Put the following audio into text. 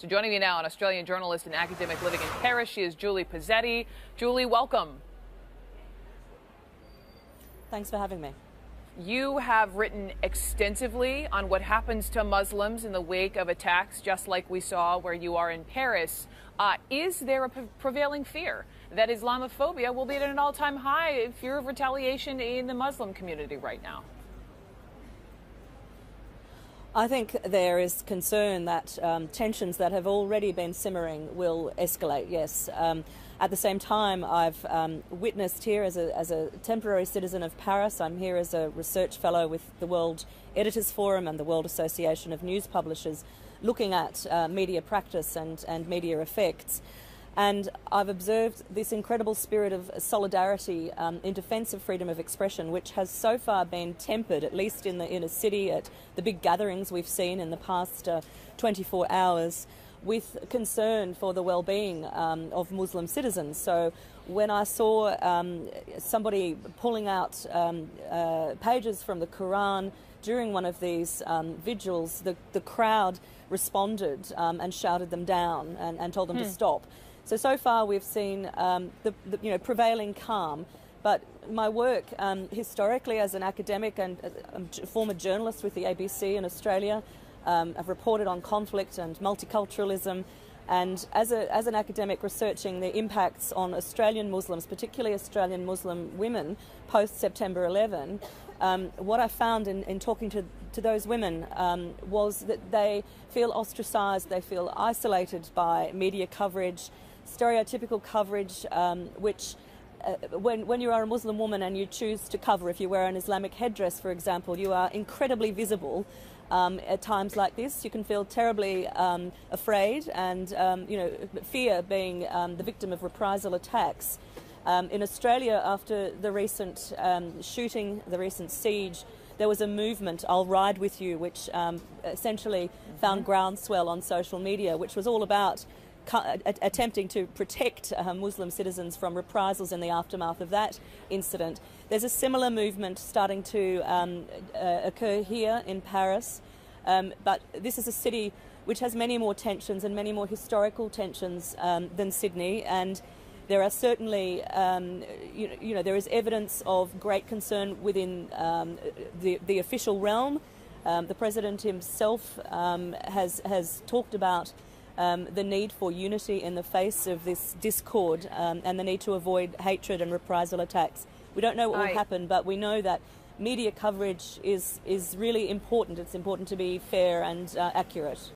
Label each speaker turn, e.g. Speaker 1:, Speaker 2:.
Speaker 1: So joining me now, an Australian journalist and academic living in Paris, she is Julie Pizzetti. Julie, welcome.
Speaker 2: Thanks for having me.
Speaker 1: You have written extensively on what happens to Muslims in the wake of attacks just like we saw where you are in Paris. Is there a prevailing fear that Islamophobia will be at an all-time high, fear of retaliation in the Muslim community right now?
Speaker 2: I think there is concern that tensions that have already been simmering will escalate, yes. At the same time, I've witnessed here as a temporary citizen of Paris. I'm here as a research fellow with the World Editors Forum and the World Association of News Publishers, looking at media practice and media effects. And I've observed this incredible spirit of solidarity in defence of freedom of expression, which has so far been tempered, at least in the inner city, at the big gatherings we've seen in the past 24 hours, with concern for the well-being of Muslim citizens. So when I saw somebody pulling out pages from the Quran during one of these vigils, the crowd responded and shouted them down and told them to stop. So far we've seen the prevailing calm, but my work historically as an academic and a former journalist with the ABC in Australia, I've reported on conflict and multiculturalism, and as an academic researching the impacts on Australian Muslims, particularly Australian Muslim women post-September 11, what I found in talking to those women was that they feel ostracised, they feel isolated by media coverage, stereotypical coverage, which when you are a Muslim woman and you choose to cover, if you wear an Islamic headdress, for example, you are incredibly visible. At times like this, you can feel terribly afraid and fear being the victim of reprisal attacks. In Australia, after the recent shooting, the recent siege, there was a movement, I'll Ride With You, which essentially found groundswell on social media, which was all about attempting to protect Muslim citizens from reprisals in the aftermath of that incident. There's a similar movement starting to occur here in Paris, but this is a city which has many more tensions and many more historical tensions than Sydney, and there are certainly, there is evidence of great concern within the official realm. The President himself has talked about the need for unity in the face of this discord and the need to avoid hatred and reprisal attacks. We don't know what will happen, but we know that media coverage is really important. It's important to be fair and accurate.